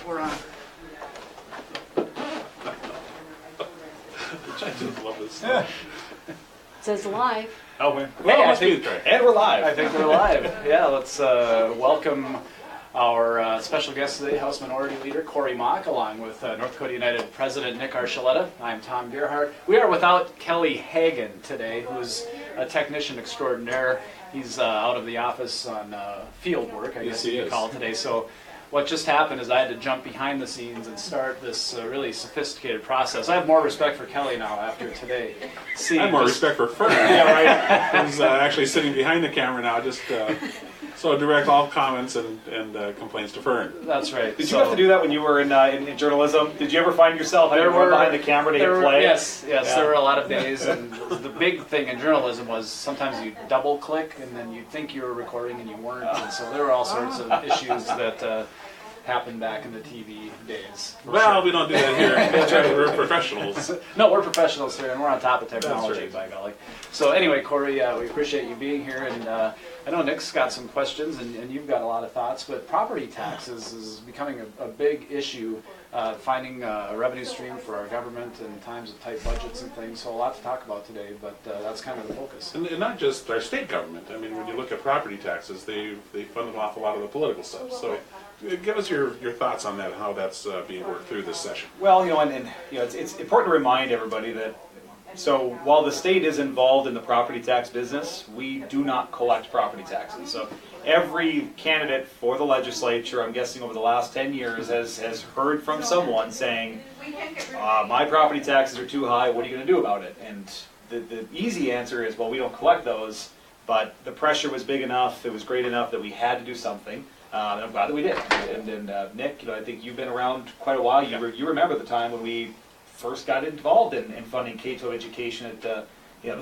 We're on. I just love this Yeah. stuff. It says live. Oh, Well, I must be think, the track. and we're live. I think we're live. Yeah, let's welcome our special guest today, House Minority Leader Cory Mock, along with North Dakota United President Nick Archuleta. I'm Tom Gerhardt. We are without Kelly Hagan today, who's a technician extraordinaire. He's out of the office on field work, I guess you could call it today. So what just happened is I had to jump behind the scenes and start this really sophisticated process. I have more respect for Kelly now after today. I have more respect for Fern. Yeah, right. Who's actually sitting behind the camera now, just so direct all comments and complaints to Fern. That's right. Did you have to do that when you were in journalism? Did you ever find yourself having to run behind the camera to hit play? Yes, Yeah. there were a lot of days, and the big thing in journalism was sometimes you double click and then you'd think you were recording and you weren't, and so there were all sorts of issues that happened back in the TV days. Well, we don't do that here. We're professionals. No, we're professionals here, and we're on top of technology, That's by golly. So anyway, Cory, we appreciate you being here, and I know Nick's got some questions, and you've got a lot of thoughts, but property taxes is becoming a big issue, finding a revenue stream for our government in times of tight budgets and things, so a lot to talk about today, but that's kind of the focus. And not just our state government. I mean, when you look at property taxes, they fund an awful lot of the political stuff. So give us your thoughts on that, how that's being worked through this session. Well, it's important to remind everybody that, so while the state is involved in the property tax business, we do not collect property taxes. So every candidate for the legislature, I'm guessing over the last 10 years, has heard from someone saying, my property taxes are too high, what are you going to do about it? And the easy answer is, well, we don't collect those, but the pressure was big enough, it was great enough that we had to do something. And I'm glad that we did. And Nick, I think you've been around quite a while. You remember the time when we first got involved in funding K-12 education at the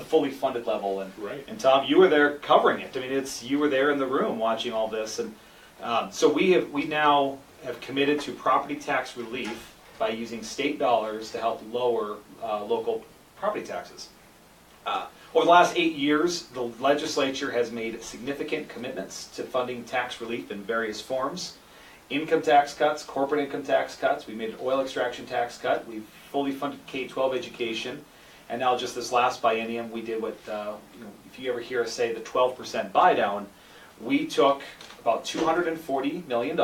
fully funded level. And Right. And Tom, you were there covering it. I mean, you were there in the room watching all this. And so we now have committed to property tax relief by using state dollars to help lower local property taxes. Over the last 8 years, the legislature has made significant commitments to funding tax relief in various forms. Income tax cuts, corporate income tax cuts, we made an oil extraction tax cut, we've fully funded K-12 education, and now just this last biennium we did what, if you ever hear us say the 12% buy down, we took about $240 million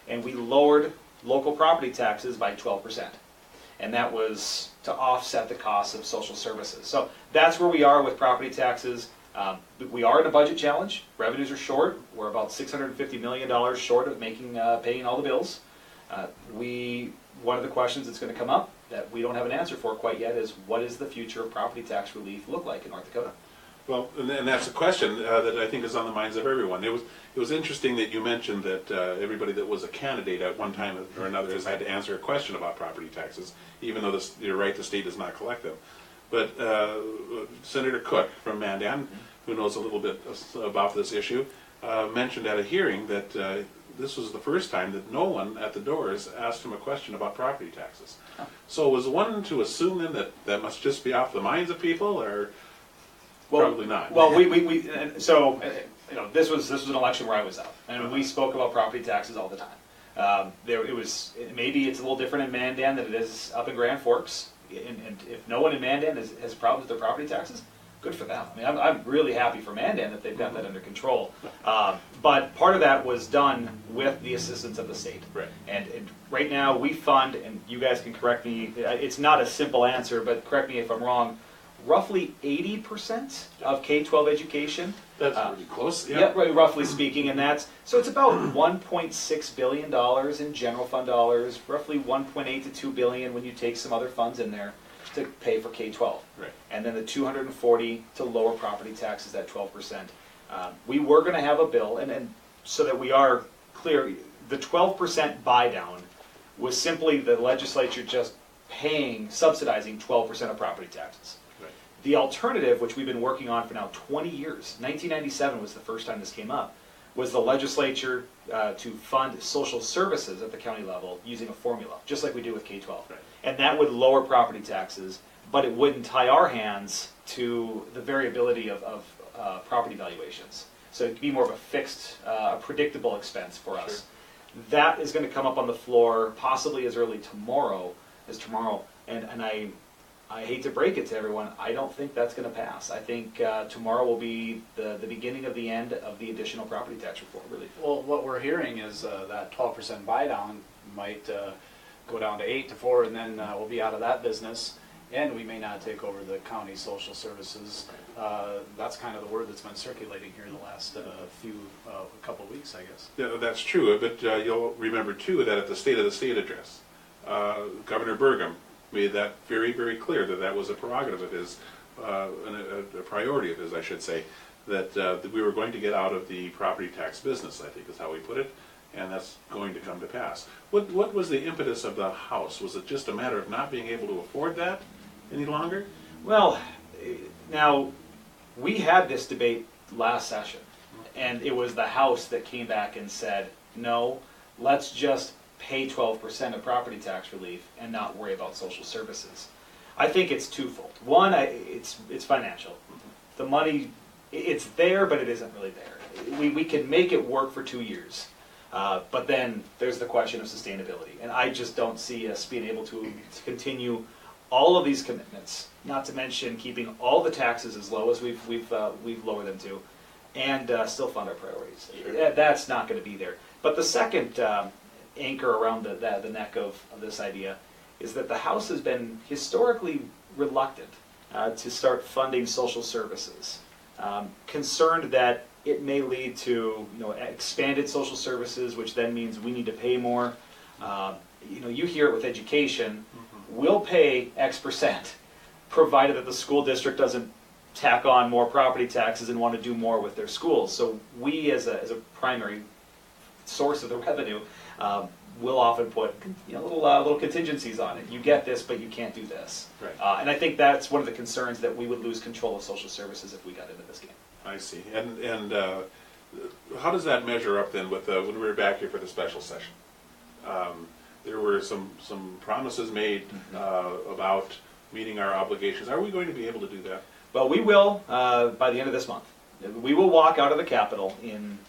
and we lowered local property taxes by 12%. And that was to offset the costs of social services. So that's where we are with property taxes. We are in a budget challenge. Revenues are short. We're about $650 million short of paying all the bills. One of the questions that's going to come up that we don't have an answer for quite yet is, what does the future of property tax relief look like in North Dakota? Well, and that's a question that I think is on the minds of everyone. It was interesting that you mentioned that everybody that was a candidate at one time or another has had to answer a question about property taxes, even though you're right, the state does not collect them. But Senator Cook from Mandan, who knows a little bit about this issue, mentioned at a hearing that this was the first time that no one at the doors asked him a question about property taxes. So was one to assume then that must just be off the minds of people, or? Well, probably not. Well, this was an election where I was out, and we spoke about property taxes all the time. Maybe it's a little different in Mandan than it is up in Grand Forks. And if no one in Mandan has problems with their property taxes, good for them. I mean, I'm really happy for Mandan that they've got that under control. But part of that was done with the assistance of the state. Right. And right now we fund, and you guys can correct me. It's not a simple answer, but correct me if I'm wrong. Roughly 80% of K-12 education. That's pretty close. Yeah, right, roughly speaking, and so it's about $1.6 billion in general fund dollars, roughly 1.8 to 2 billion when you take some other funds in there to pay for K-12. Right. And then the 240 to lower property taxes at 12%. We were going to have a bill, and so that we are clear, the 12% buy down was simply the legislature just subsidizing 12% of property taxes. The alternative, which we've been working on for now 20 years, 1997 was the first time this came up, was the legislature to fund social services at the county level using a formula, just like we do with K-12. Right. And that would lower property taxes, but it wouldn't tie our hands to the variability of property valuations. So it'd be more of a fixed, predictable expense for us. that is going to come up on the floor possibly as early tomorrow, and I hate to break it to everyone, I don't think that's going to pass. I think tomorrow will be the beginning of the end of the additional property tax reform relief. Well, what we're hearing is that 12% buy down might go down to 8 to 4, and then we'll be out of that business, and we may not take over the county social services. That's kind of the word that's been circulating here in the last couple of weeks, I guess. Yeah, that's true, but you'll remember too that at the State of the State address, Governor Burgum made that very, very clear that that was a prerogative of his, a priority of his, I should say, that we were going to get out of the property tax business, I think is how he put it, and that's going to come to pass. What was the impetus of the House? Was it just a matter of not being able to afford that any longer? Well, now, we had this debate last session, and it was the House that came back and said, no, let's just pay 12% of property tax relief and not worry about social services. I think it's twofold. One, it's financial. The money, it's there, but it isn't really there. We can make it work for 2 years, but then there's the question of sustainability, and I just don't see us being able to continue all of these commitments, not to mention keeping all the taxes as low as we've lowered them to, and still fund our priorities. Sure. That's not going to be there. But the second anchor around the neck of this idea is that the House has been historically reluctant to start funding social services, concerned that it may lead to expanded social services, which then means we need to pay more. You hear it with education. We'll pay X%, provided that the school district doesn't tack on more property taxes and want to do more with their schools. So we, as a primary source of the revenue, will often put little contingencies on it. You get this, but you can't do this. Right. And I think that's one of the concerns, that we would lose control of social services if we got into this game. I see. And how does that measure up then with when we were back here for the special session? There were some promises made about meeting our obligations. Are we going to be able to do that? Well, we will by the end of this month. We will walk out of the Capitol in.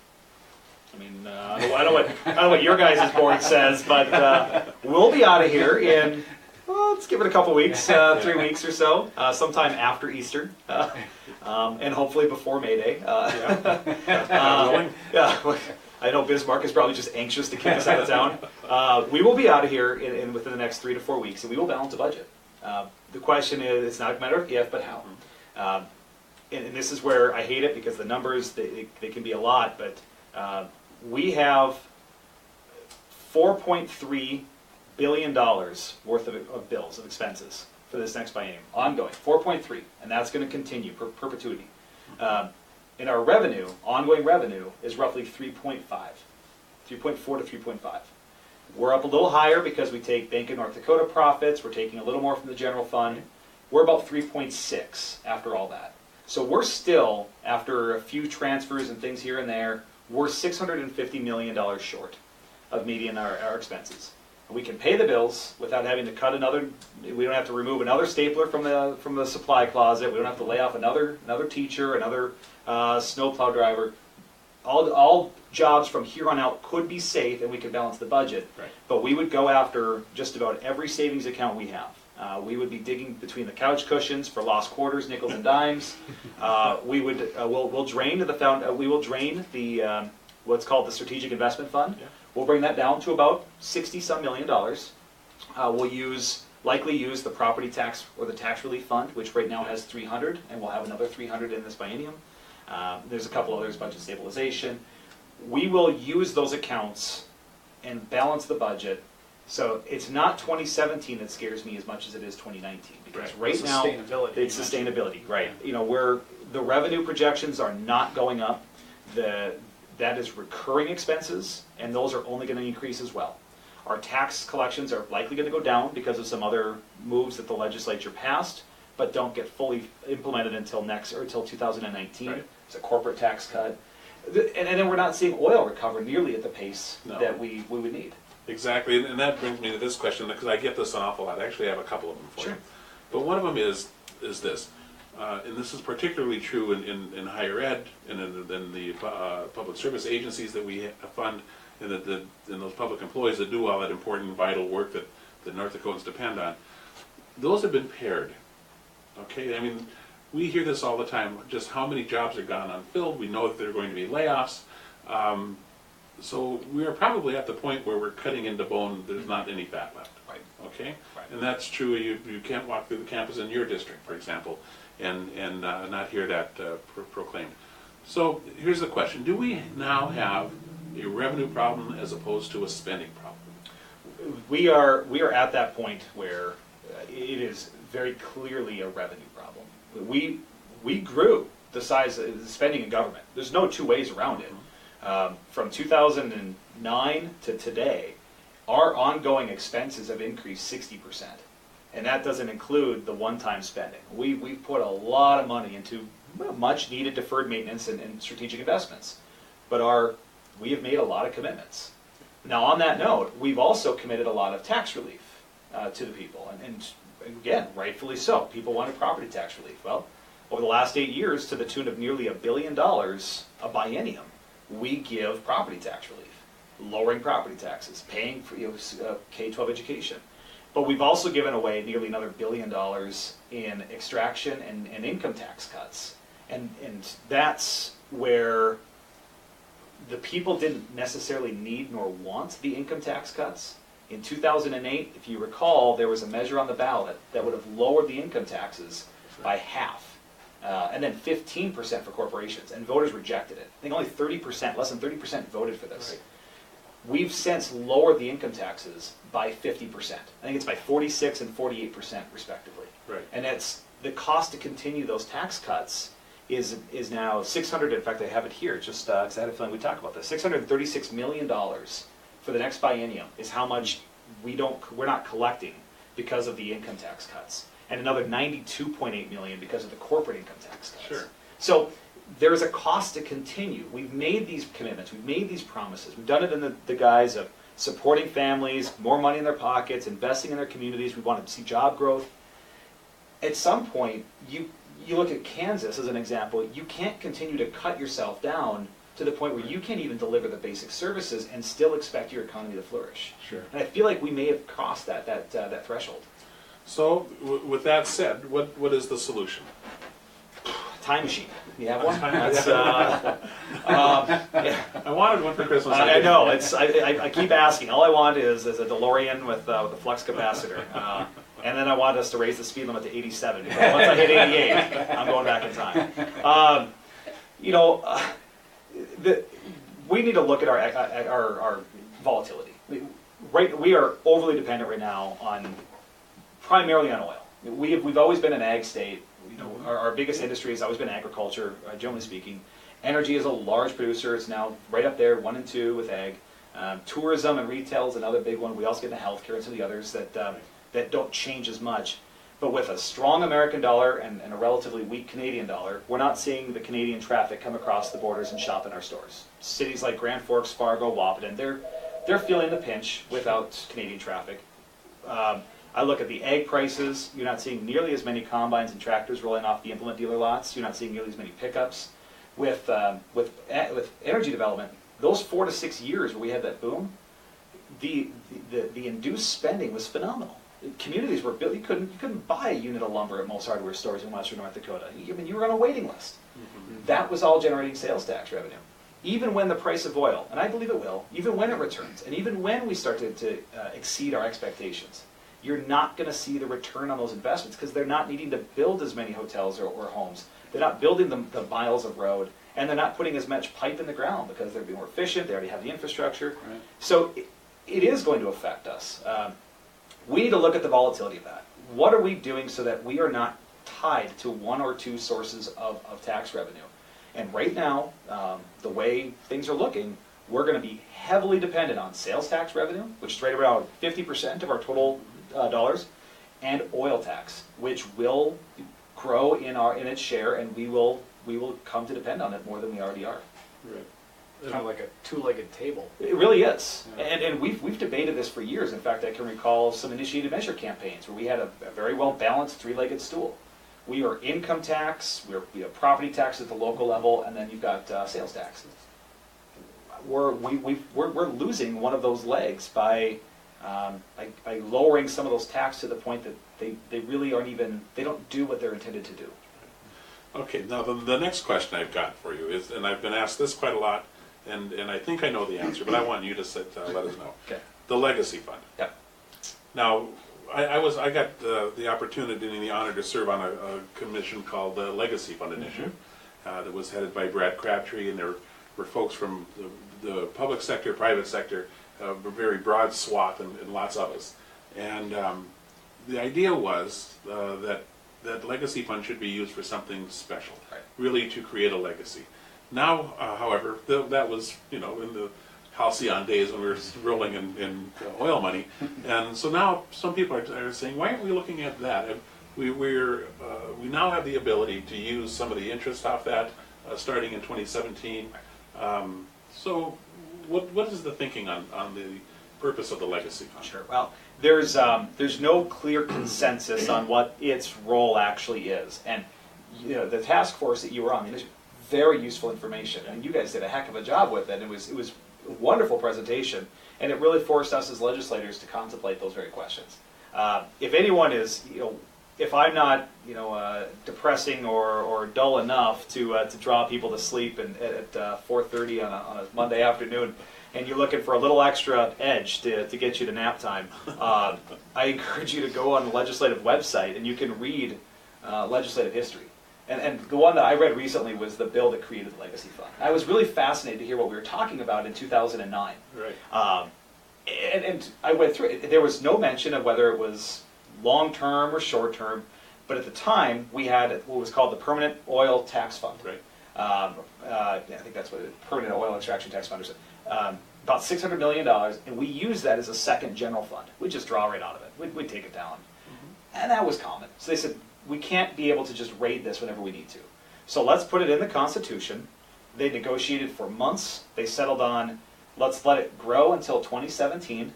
I don't know what your guys' board says, but we'll be out of here in. Well, let's give it a couple weeks, 3 weeks or so, sometime after Easter, and hopefully before May Day. Yeah. I know Bismarck is probably just anxious to kick us out of town. We will be out of here within the next 3 to 4 weeks, and we will balance a budget. The question is, it's not a matter of if, but how. And this is where I hate it, because the numbers, they can be a lot, but we have $4.3 billion worth of bills, of expenses for this next biennium, ongoing, 4.3, and that's going to continue, perpetuity. And our revenue, ongoing revenue, is roughly 3.4 to 3.5. We're up a little higher because we take Bank of North Dakota profits, we're taking a little more from the general fund. We're about 3.6 after all that. So we're still, after a few transfers and things here and there, we're $650 million short of meeting our expenses. We can pay the bills without having to cut another. We don't have to remove another stapler from the supply closet. We don't have to lay off another teacher, another snowplow driver. All jobs from here on out could be safe, and we could balance the budget. Right. But we would go after just about every savings account we have. We would be digging between the couch cushions for lost quarters, nickels and dimes. We'll drain the what's called the strategic investment fund. Yeah. We'll bring that down to about $60-some million. We'll likely use the property tax or the tax relief fund, which right now has 300, and we'll have another 300 in this biennium. There's a couple others, budget stabilization. We will use those accounts and balance the budget. So it's not 2017 that scares me as much as it is 2019, because right now it's sustainability. Right. The revenue projections are not going up. That is recurring expenses, and those are only going to increase as well. Our tax collections are likely going to go down because of some other moves that the legislature passed, but don't get fully implemented until 2019. Right. It's a corporate tax cut. And then we're not seeing oil recover nearly at the pace that we would need. Exactly, and that brings me to this question, because I get this an awful lot. Actually, I have a couple of them for you. But one of them is this. And this is particularly true in higher ed and in the public service agencies that we fund, and those public employees that do all that important, vital work that North Dakotans depend on, those have been paired. Okay, I mean, we hear this all the time, just how many jobs are gone unfilled. We know that there are going to be layoffs. So we are probably at the point where we're cutting into bone, there's not any fat left. Right. Okay? Right. And that's true, you can't walk through the campus in your district, for example, and not hear that proclaimed. So here's the question, do we now have a revenue problem as opposed to a spending problem? We are at that point where it is very clearly a revenue problem. We grew the size of the spending in government. There's no two ways around it. From 2009 to today, our ongoing expenses have increased 60%. And that doesn't include the one-time spending. We've put a lot of money into much needed deferred maintenance and strategic investments. But we have made a lot of commitments. Now on that note, we've also committed a lot of tax relief to the people. And again, rightfully so. People wanted property tax relief. Well, over the last 8 years, to the tune of nearly $1 billion a biennium, we give property tax relief, lowering property taxes, paying for K-12 education. But we've also given away nearly another $1 billion in extraction and income tax cuts. And that's where the people didn't necessarily need nor want the income tax cuts. In 2008, if you recall, there was a measure on the ballot that would have lowered the income taxes by half. And then 15% for corporations, and voters rejected it. I think only 30%, less than 30% voted for this. Right. We've since lowered the income taxes by 50%. I think it's by 46 and 48% respectively. Right. And it's the cost to continue those tax cuts is now 600. In fact, I have it here. Just because I had a feeling we'd talk about this. $636 million for the next biennium is how much we're not collecting because of the income tax cuts. And another $92.8 million because of the corporate income tax cuts. Sure. So there's a cost to continue. We've made these commitments. We've made these promises. We've done it in the guise of supporting families, more money in their pockets, investing in their communities. We want to see job growth. At some point, you look at Kansas as an example. You can't continue to cut yourself down to the point where you can't even deliver the basic services and still expect your economy to flourish. Sure. And I feel like we may have crossed that threshold. So, with that said, what is the solution? Time machine. You have one? That's, yeah. I wanted one for Christmas. I know. I keep asking. All I want is a DeLorean with a flux capacitor. And then I want us to raise the speed limit to 87. Because once I hit 88, I'm going back in time. We need to look at our volatility. We are overly dependent right now primarily on oil. We've always been an ag state. Our biggest industry has always been agriculture, generally speaking. Energy is a large producer. It's now right up there, 1 and 2 with ag. Tourism and retail is another big one. We also get into healthcare and some of the others that don't change as much. But with a strong American dollar and a relatively weak Canadian dollar, we're not seeing the Canadian traffic come across the borders and shop in our stores. Cities like Grand Forks, Fargo, Wahpeton, they're feeling the pinch without Canadian traffic. I look at the ag prices. You're not seeing nearly as many combines and tractors rolling off the implement dealer lots. You're not seeing nearly as many pickups. With energy development, those 4 to 6 years where we had that boom, the induced spending was phenomenal. Communities were built. You couldn't buy a unit of lumber at most hardware stores in western North Dakota. You were on a waiting list. Mm-hmm. That was all generating sales tax revenue. Even when the price of oil, and I believe it will, even when it returns, and even when we start to exceed our expectations, you're not going to see the return on those investments because they're not needing to build as many hotels or homes. They're not building the miles of road, and they're not putting as much pipe in the ground because they're being more efficient. They already have the infrastructure. Right. So it is going to affect us. We need to look at the volatility of that. What are we doing so that we are not tied to 1 or 2 sources of tax revenue? And right now, the way things are looking, we're going to be heavily dependent on sales tax revenue, which is right around 50% of our total dollars, and oil tax, which will grow in its share, and we will come to depend on it more than we already are. Right. Kind of like a two-legged table. It really is. Yeah. And we've debated this for years. In fact, I can recall some initiated measure campaigns where we had a very well-balanced 3-legged stool. We are income tax, we have property tax at the local level, and then you've got sales taxes. we're losing one of those legs by lowering some of those taxes to the point that they really aren't even, they don't do what they're intended to do. Okay, now the next question I've got for you is, and I've been asked this quite a lot, and I think I know the answer, but I want you to let us know. Okay. The legacy fund. Yep. Now, I got the opportunity and the honor to serve on a commission called the Legacy Fund Initiative that was headed by Brad Crabtree, and there were folks from the public sector, private sector, a very broad swath, and lots of us. And the idea was that legacy fund should be used for something special, Right. really to create a legacy. Now, however, that was, in the halcyon days when we were rolling in oil money, and so now some people are saying, why aren't we looking at that? And we now have the ability to use some of the interest off that starting in 2017. So what is the thinking on the purpose of the legacy fund? Sure. Well, there's no clear consensus on what its role actually is, and the task force that you were on, it was very useful information, and you guys did a heck of a job with it. It was a wonderful presentation, and it really forced us as legislators to contemplate those very questions. If anyone is, if I'm not, depressing or dull enough to draw people to sleep at 4:30 on a Monday afternoon, and you're looking for a little extra edge to get you to nap time, I encourage you to go on the legislative website and you can read legislative history. And the one that I read recently was the bill that created the Legacy Fund. I was really fascinated to hear what we were talking about in 2009. Right. And I went through it. There was no mention of whether it was long-term or short-term, but at the time we had what was called the Permanent Oil Tax Fund. Right. I think that's what it is, Permanent Oil Extraction Tax Fund. About $600 million, and we used that as a second general fund. We'd just draw right out of it. We'd take it down. And that was common. So they said, we can't be able to just raid this whenever we need to. So let's put it in the Constitution. They negotiated for months. They settled on, let's let it grow until 2017.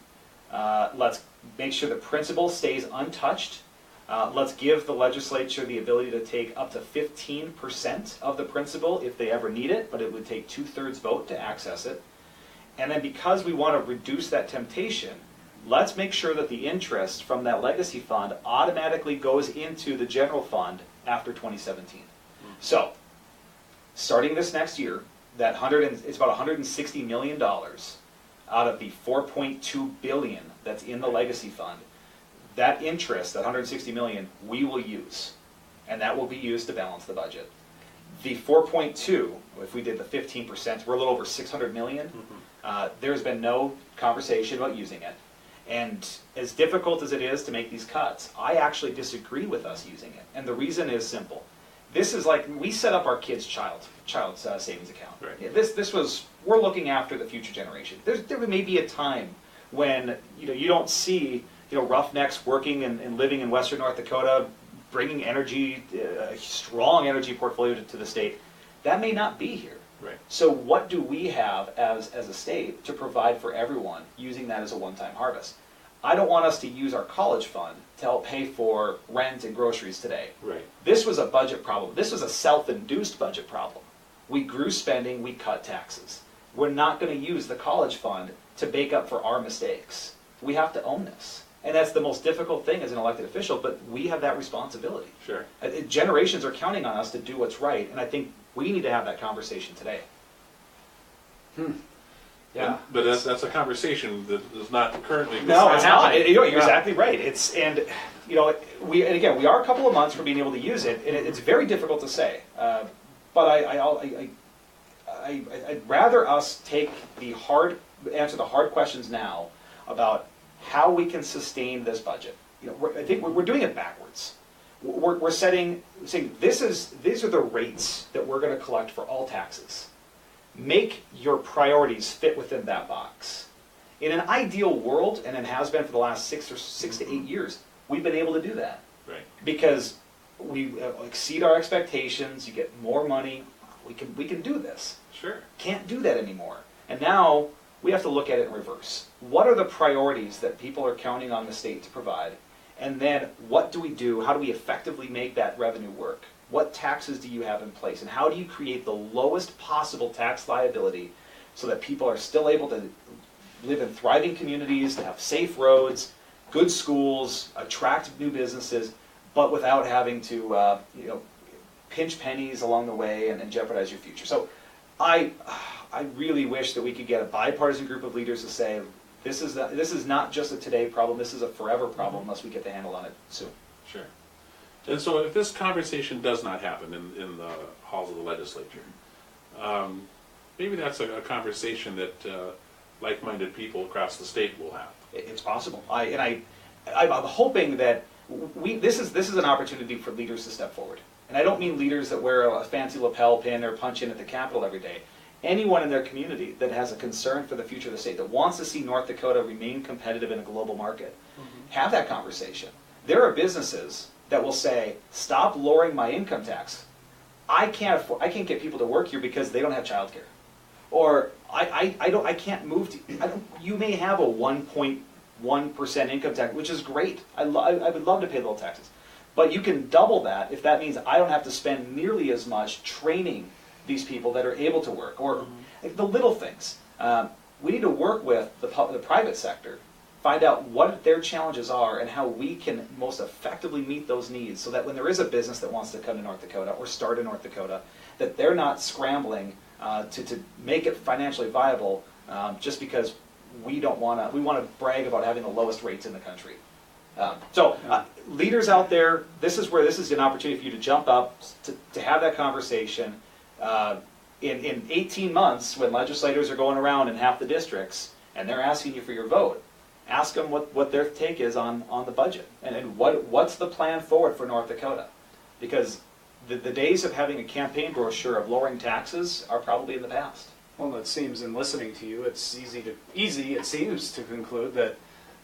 Let's make sure the principal stays untouched. Let's give the legislature the ability to take up to 15% of the principal if they ever need it, but it would take 2/3 vote to access it. And then because we want to reduce that temptation, let's make sure that the interest from that legacy fund automatically goes into the general fund after 2017. So, starting this next year, it's about $160 million out of the $4.2 billion that's in the legacy fund. That interest, that $160 million, we will use, and that will be used to balance the budget. The 4.2, if we did the 15%, we're a little over $600 million. There's been no conversation about using it. And as difficult as it is to make these cuts, I actually disagree with us using it. And the reason is simple. This is like, we set up our kids' child's savings account. Right. We're looking after the future generation. There may be a time when you don't see roughnecks working and living in Western North Dakota, bringing energy, a strong energy portfolio to the state. That may not be here. Right. So what do we have as a state to provide for everyone using that as a one-time harvest? I don't want us to use our college fund to help pay for rent and groceries today. Right. This was a budget problem. This was a self-induced budget problem. We grew spending, we cut taxes. We're not going to use the college fund to make up for our mistakes. We have to own this. And that's the most difficult thing as an elected official, but we have that responsibility. Sure. Generations are counting on us to do what's right, and I think we need to have that conversation today. Yeah. But that's a conversation that is not currently. No, it's not. You're Yeah. exactly right. We are a couple of months from being able to use it, and it's very difficult to say. But I'd rather us answer the hard questions now about how we can sustain this budget. I think we're doing it backwards. We're saying these are the rates that we're going to collect for all taxes. Make your priorities fit within that box. In an ideal world, and it has been for the last 6 to 8 years, we've been able to do that. Right. Because we exceed our expectations, you get more money, we can do this. Sure. Can't do that anymore. And now we have to look at it in reverse. What are the priorities that people are counting on the state to provide? And then what do we do? How do we effectively make that revenue work? What taxes do you have in place? And how do you create the lowest possible tax liability so that people are still able to live in thriving communities, to have safe roads, good schools, attract new businesses, but without having to pinch pennies along the way and jeopardize your future. So I really wish that we could get a bipartisan group of leaders to say, this is not just a today problem, this is a forever problem unless we get the handle on it soon. Sure. And so if this conversation does not happen in the halls of the legislature, maybe that's a conversation that like-minded people across the state will have. It's possible. I'm hoping that this is an opportunity for leaders to step forward. And I don't mean leaders that wear a fancy lapel pin or punch in at the Capitol every day. Anyone in their community that has a concern for the future of the state, that wants to see North Dakota remain competitive in a global market, have that conversation. There are businesses that will say, stop lowering my income tax. I can't get people to work here because they don't have childcare. Or I can't move to, you may have a 1.1% income tax, which is great. I would love to pay little taxes. But you can double that if that means I don't have to spend nearly as much training these people that are able to work, or the little things. We need to work with the private sector, find out what their challenges are and how we can most effectively meet those needs, so that when there is a business that wants to come to North Dakota or start in North Dakota, that they're not scrambling to make it financially viable just because we want to brag about having the lowest rates in the country. Leaders out there, this is an opportunity for you to jump up, to have that conversation. In 18 months, when legislators are going around in half the districts and they're asking you for your vote, ask them what their take is on the budget and what's the plan forward for North Dakota. Because the days of having a campaign brochure of lowering taxes are probably in the past. Well, it seems in listening to you, it's it seems to conclude that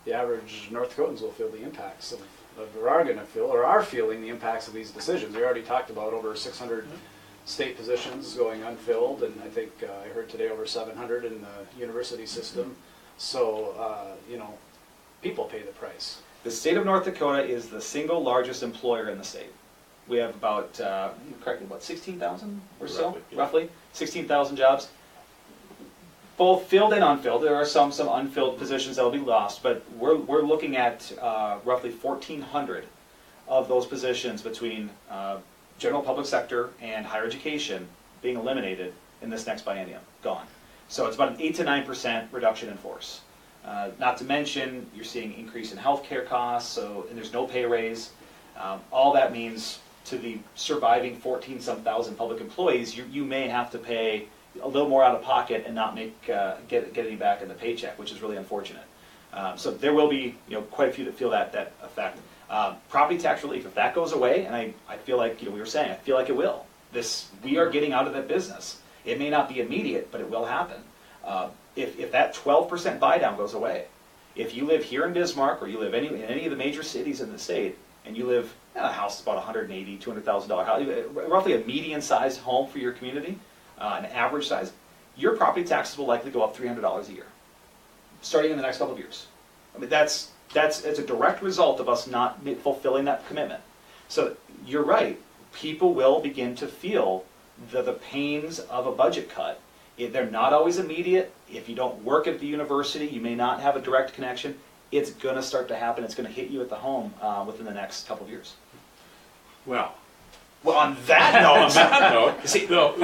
the average North Dakotans will feel the impacts are feeling the impacts of these decisions. We already talked about over 600 state positions going unfilled, and I think I heard today over 700 in the university system. So, people pay the price. The state of North Dakota is the single largest employer in the state. We have about, correct me, about 16,000 or so, roughly 16,000 jobs. Both filled and unfilled. There are some unfilled positions that will be lost, but we're looking at roughly 1,400 of those positions between general public sector and higher education being eliminated in this next biennium, gone. So it's about an 8 to 9% reduction in force. Not to mention, you're seeing increase in healthcare costs, and there's no pay raise. All that means to the surviving 14-some thousand public employees, you may have to pay a little more out of pocket and not get any back in the paycheck, which is really unfortunate. So there will be quite a few that feel that effect. Property tax relief, if that goes away, and I feel like we were saying, I feel like it will. We are getting out of that business. It may not be immediate, but it will happen. If that 12% buy down goes away, if you live here in Bismarck or you live in any of the major cities in the state, and you live in a house about $180,000, $200,000 house, roughly a median-sized home for your community, an average size, your property taxes will likely go up $300 a year, starting in the next couple of years. I mean, it's a direct result of us not fulfilling that commitment. So you're right, people will begin to feel the pains of a budget cut. They're not always immediate. If you don't work at the university, you may not have a direct connection. It's going to start to happen. It's going to hit you at the home within the next couple of years. Well, on that note, on that note, see, well,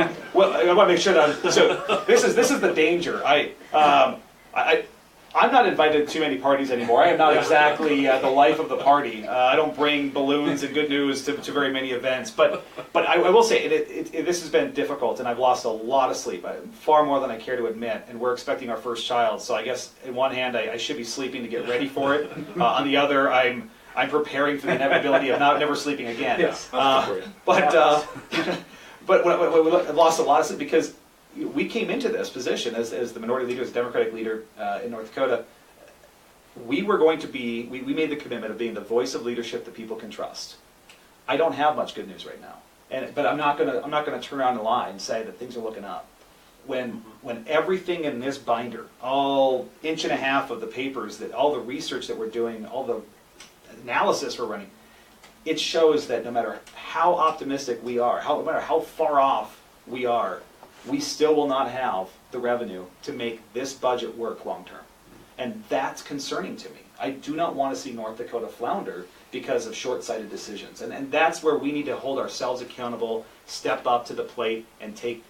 I want to make sure that. So this is the danger. I'm not invited to too many parties anymore. I am not exactly the life of the party. I don't bring balloons and good news to very many events. But I will say this has been difficult, and I've lost a lot of sleep, far more than I care to admit. And we're expecting our first child, so I guess in one hand I should be sleeping to get ready for it. On the other, I'm preparing for the inevitability of never sleeping again. Yes. But I've lost a lot of sleep because we came into this position as the minority leader, as the Democratic leader in North Dakota. We were going to be, we made the commitment of being the voice of leadership that people can trust. I don't have much good news right now, but I'm not gonna turn around and lie and say that things are looking up. When everything in this binder, all inch and a half of the papers, that all the research that we're doing, all the analysis we're running, it shows that no matter how optimistic we are, no matter how far off we are, we still will not have the revenue to make this budget work long-term. And that's concerning to me. I do not want to see North Dakota flounder because of short-sighted decisions. And that's where we need to hold ourselves accountable, step up to the plate, and take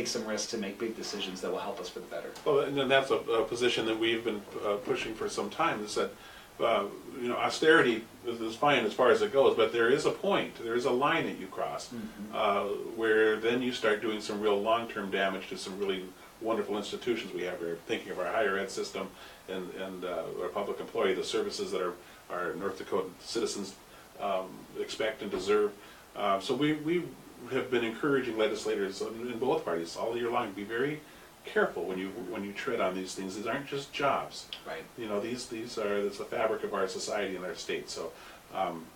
some risks to make big decisions that will help us for the better. Well, and then that's a position that we've been pushing for some time, is that austerity is fine as far as it goes, but there is a point, there is a line that you cross, where then you start doing some real long-term damage to some really wonderful institutions we have here, thinking of our higher ed system and our public employee, the services that our North Dakota citizens expect and deserve. So we have been encouraging legislators in both parties all year long to be very careful when you tread on these things. These aren't just jobs. Right. These are it's the fabric of our society and our state. So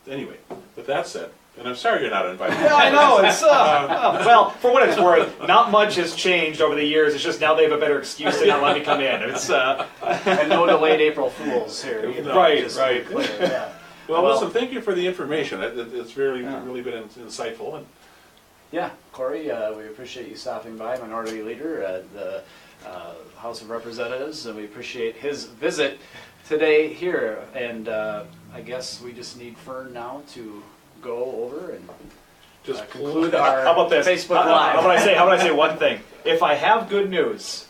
anyway, with that said, and I'm sorry you're not invited. Yeah, I know. It's well, for what it's worth, not much has changed over the years. It's just now they have a better excuse to not let me come in. It's And no delayed April Fools here. Either. Right, Just right. to be clear, yeah. Well, listen, thank you for the information. It's really been insightful. And Yeah, Corey, we appreciate you stopping by, Minority Leader at the House of Representatives, and we appreciate his visit today here. And I guess we just need Fern now to go over and just conclude our how about this? Facebook How Live. about I say one thing? If I have good news,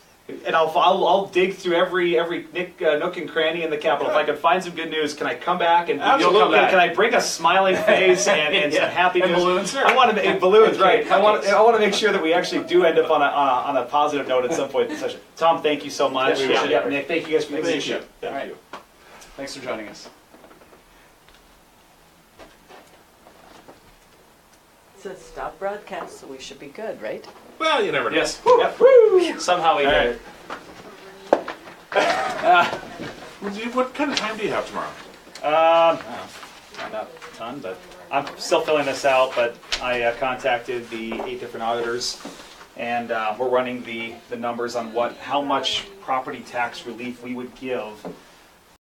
and I'll dig through every nook and cranny in the Capitol. If I can find some good news, can I come back and you'll come back? Can I bring a smiling face and some happy news? Balloons? I want to balloons, right? I want to make sure that we actually do end up on a positive note at some point in the session. Tom, thank you so much. Yeah, Nick, thank you guys for the leadership. Thank you. Thanks for joining us. It says stop broadcast, so we should be good, right? Well, you never know. Yes. Yep. Woo! Somehow we did it. What kind of time do you have tomorrow? Not a ton, but I'm still filling this out. But I contacted the 8 different auditors, and we're running the numbers on how much property tax relief we would give